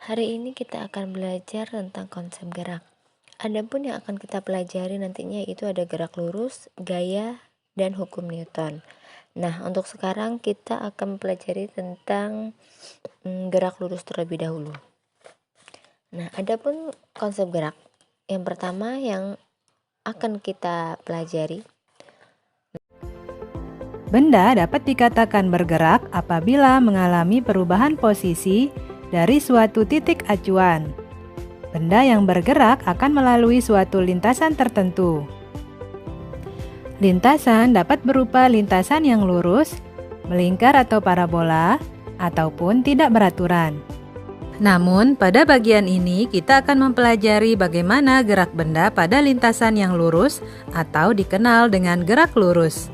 Hari ini kita akan belajar tentang konsep gerak. Adapun yang akan kita pelajari nantinya itu ada gerak lurus, gaya, dan hukum Newton. Nah, untuk sekarang kita akan mempelajari tentang gerak lurus terlebih dahulu. Nah, adapun konsep gerak. Yang pertama yang akan kita pelajari, Benda dapat dikatakan bergerak apabila mengalami perubahan posisi dari suatu titik acuan. Benda yang bergerak akan melalui suatu lintasan tertentu. Lintasan dapat berupa lintasan yang lurus, melingkar atau parabola, ataupun tidak beraturan. Namun, pada bagian ini kita akan mempelajari bagaimana gerak benda pada lintasan yang lurus atau dikenal dengan gerak lurus.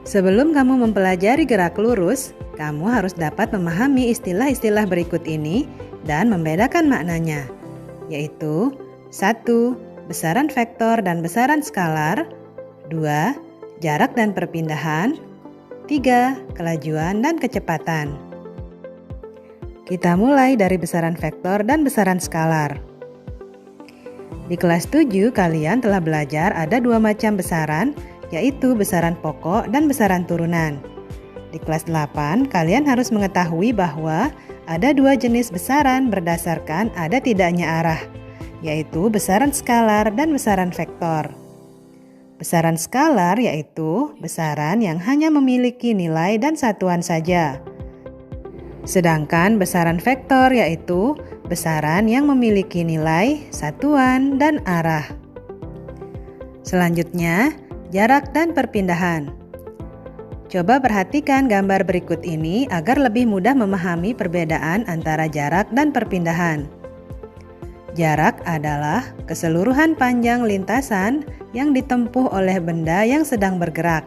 Sebelum kamu mempelajari gerak lurus, kamu harus dapat memahami istilah-istilah berikut ini dan membedakan maknanya, yaitu 1. Besaran vektor dan besaran skalar, 2. Jarak dan perpindahan, 3. Kelajuan dan kecepatan. Kita mulai dari besaran vektor dan besaran skalar. Di kelas 7 kalian telah belajar ada dua macam besaran, yaitu besaran pokok dan besaran turunan. Di kelas 8, kalian harus mengetahui bahwa ada dua jenis besaran berdasarkan ada tidaknya arah, yaitu besaran skalar dan besaran vektor. Besaran skalar yaitu besaran yang hanya memiliki nilai dan satuan saja. Sedangkan besaran vektor yaitu besaran yang memiliki nilai, satuan, dan arah. Selanjutnya, jarak dan perpindahan. Coba perhatikan gambar berikut ini agar lebih mudah memahami perbedaan antara jarak dan perpindahan. Jarak adalah keseluruhan panjang lintasan yang ditempuh oleh benda yang sedang bergerak.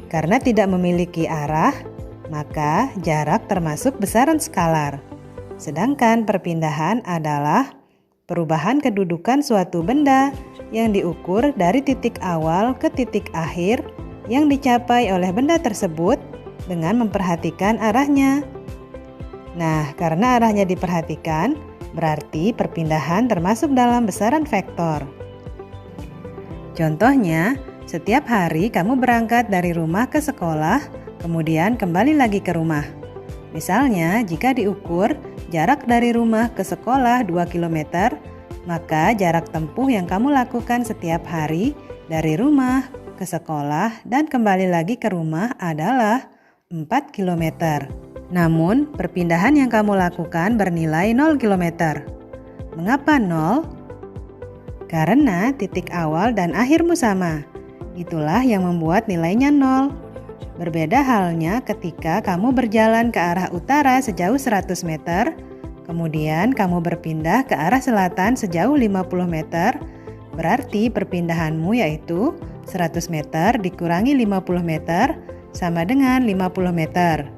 Karena tidak memiliki arah, maka jarak termasuk besaran skalar. Sedangkan perpindahan adalah perubahan kedudukan suatu benda yang diukur dari titik awal ke titik akhir yang dicapai oleh benda tersebut dengan memperhatikan arahnya. Nah, karena arahnya diperhatikan, berarti perpindahan termasuk dalam besaran vektor. Contohnya, setiap hari kamu berangkat dari rumah ke sekolah, kemudian kembali lagi ke rumah. Misalnya, jika diukur jarak dari rumah ke sekolah 2 km, maka jarak tempuh yang kamu lakukan setiap hari dari rumah ke sekolah dan kembali lagi ke rumah adalah 4 km. Namun, perpindahan yang kamu lakukan bernilai 0 km. Mengapa 0? Karena titik awal dan akhirmu sama. Itulah yang membuat nilainya 0. Berbeda halnya ketika kamu berjalan ke arah utara sejauh 100 meter, kemudian kamu berpindah ke arah selatan sejauh 50 meter, berarti perpindahanmu yaitu 100 meter dikurangi 50 meter sama dengan 50 meter.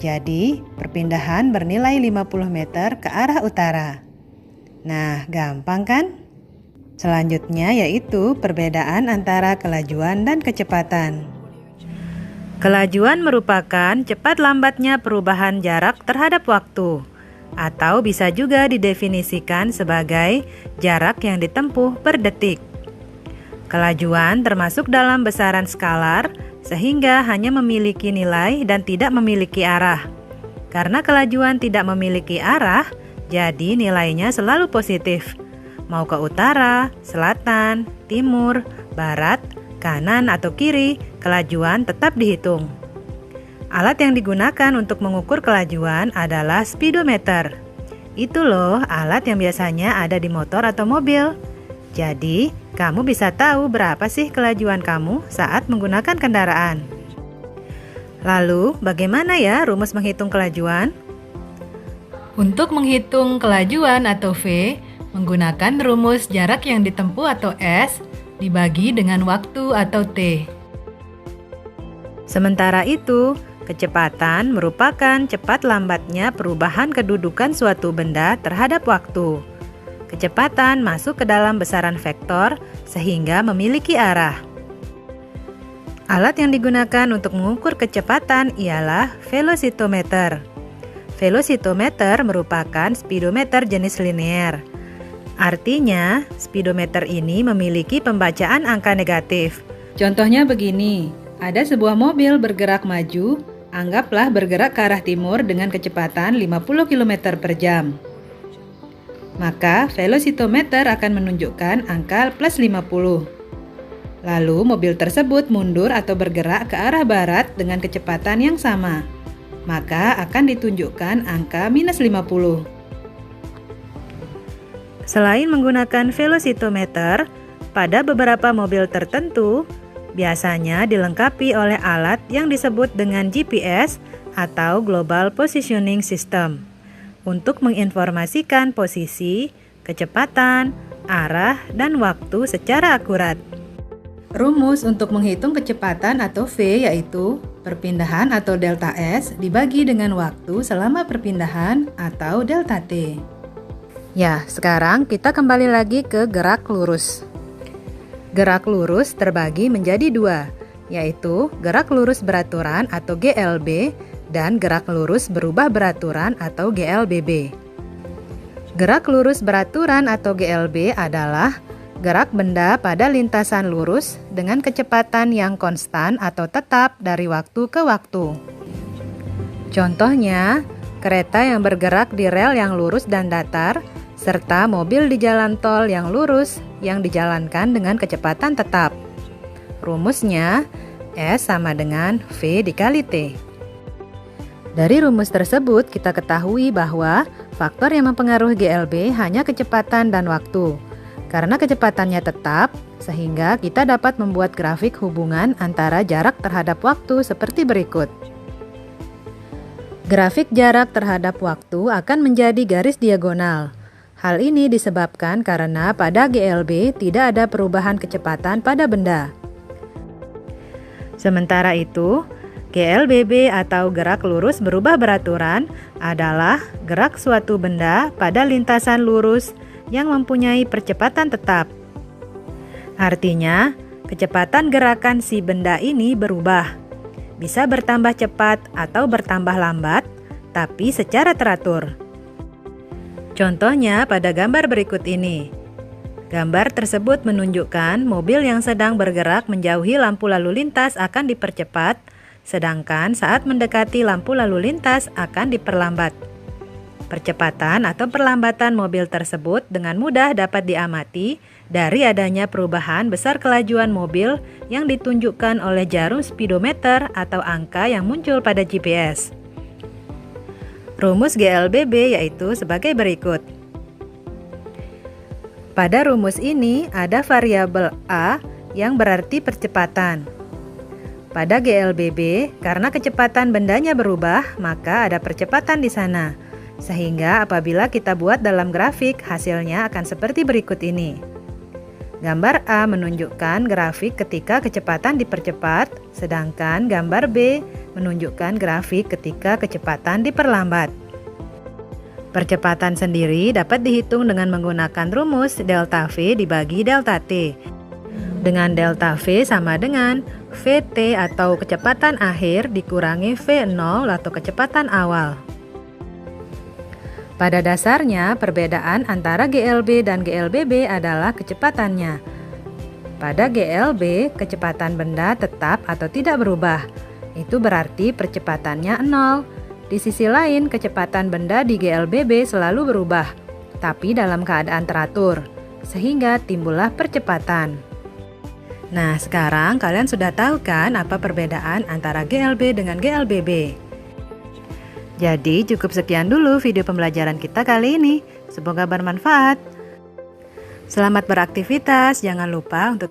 Jadi, perpindahan bernilai 50 meter ke arah utara. Nah, gampang kan? Selanjutnya yaitu perbedaan antara kelajuan dan kecepatan. Kelajuan merupakan cepat lambatnya perubahan jarak terhadap waktu, atau bisa juga didefinisikan sebagai jarak yang ditempuh per detik. Kelajuan termasuk dalam besaran skalar, sehingga hanya memiliki nilai dan tidak memiliki arah. Karena kelajuan tidak memiliki arah, jadi nilainya selalu positif. Mau ke utara, selatan, timur, barat, kanan atau kiri, kelajuan tetap dihitung. Alat yang digunakan untuk mengukur kelajuan adalah speedometer. Itu loh alat yang biasanya ada di motor atau mobil. Jadi, kamu bisa tahu berapa sih kelajuan kamu saat menggunakan kendaraan. Lalu, bagaimana ya rumus menghitung kelajuan? Untuk menghitung kelajuan atau V, menggunakan rumus jarak yang ditempuh atau S dibagi dengan waktu atau T. Sementara itu, kecepatan merupakan cepat lambatnya perubahan kedudukan suatu benda terhadap waktu. Kecepatan masuk ke dalam besaran vektor sehingga memiliki arah. Alat yang digunakan untuk mengukur kecepatan ialah velocitometer. Velocitometer merupakan speedometer jenis linear. Artinya, speedometer ini memiliki pembacaan angka negatif. Contohnya begini, ada sebuah mobil bergerak maju, anggaplah bergerak ke arah timur dengan kecepatan 50 km per jam. Maka, velocitometer akan menunjukkan angka plus 50. Lalu, mobil tersebut mundur atau bergerak ke arah barat dengan kecepatan yang sama. Maka, akan ditunjukkan angka minus 50. Selain menggunakan velocitometer, pada beberapa mobil tertentu, biasanya dilengkapi oleh alat yang disebut dengan GPS atau Global Positioning System untuk menginformasikan posisi, kecepatan, arah, dan waktu secara akurat. Rumus untuk menghitung kecepatan atau V yaitu perpindahan atau delta S dibagi dengan waktu selama perpindahan atau delta T. Ya, sekarang kita kembali lagi ke gerak lurus. Gerak lurus terbagi menjadi dua, yaitu gerak lurus beraturan atau GLB dan gerak lurus berubah beraturan atau GLBB. Gerak lurus beraturan atau GLB adalah gerak benda pada lintasan lurus dengan kecepatan yang konstan atau tetap dari waktu ke waktu. Contohnya, kereta yang bergerak di rel yang lurus dan datar, serta mobil di jalan tol yang lurus yang dijalankan dengan kecepatan tetap. Rumusnya, S sama dengan V dikali T. Dari rumus tersebut, kita ketahui bahwa faktor yang mempengaruhi GLB hanya kecepatan dan waktu. Karena kecepatannya tetap, sehingga kita dapat membuat grafik hubungan antara jarak terhadap waktu seperti berikut. Grafik jarak terhadap waktu akan menjadi garis diagonal. Hal ini disebabkan karena pada GLB tidak ada perubahan kecepatan pada benda. Sementara itu, GLBB atau gerak lurus berubah beraturan adalah gerak suatu benda pada lintasan lurus yang mempunyai percepatan tetap. Artinya, kecepatan gerakan si benda ini berubah. Bisa bertambah cepat atau bertambah lambat, tapi secara teratur. Contohnya pada gambar berikut ini. Gambar tersebut menunjukkan mobil yang sedang bergerak menjauhi lampu lalu lintas akan dipercepat, sedangkan saat mendekati lampu lalu lintas akan diperlambat. Percepatan atau perlambatan mobil tersebut dengan mudah dapat diamati dari adanya perubahan besar kelajuan mobil yang ditunjukkan oleh jarum speedometer atau angka yang muncul pada GPS. Rumus GLBB yaitu sebagai berikut. Pada rumus ini ada variabel A yang berarti percepatan. Pada GLBB, karena kecepatan bendanya berubah, maka ada percepatan di sana. Sehingga apabila kita buat dalam grafik, hasilnya akan seperti berikut ini. Gambar A menunjukkan grafik ketika kecepatan dipercepat, sedangkan gambar B menunjukkan grafik ketika kecepatan diperlambat. Percepatan sendiri dapat dihitung dengan menggunakan rumus delta V dibagi delta T. Dengan delta V sama dengan Vt atau kecepatan akhir dikurangi V0 atau kecepatan awal. Pada dasarnya, perbedaan antara GLB dan GLBB adalah kecepatannya. Pada GLB, kecepatan benda tetap atau tidak berubah. Itu berarti percepatannya 0. Di sisi lain, kecepatan benda di GLBB selalu berubah, tapi dalam keadaan teratur, sehingga timbullah percepatan. Nah, sekarang kalian sudah tahu kan apa perbedaan antara GLB dengan GLBB? Jadi, cukup sekian dulu video pembelajaran kita kali ini. Semoga bermanfaat. Selamat beraktivitas, jangan lupa untuk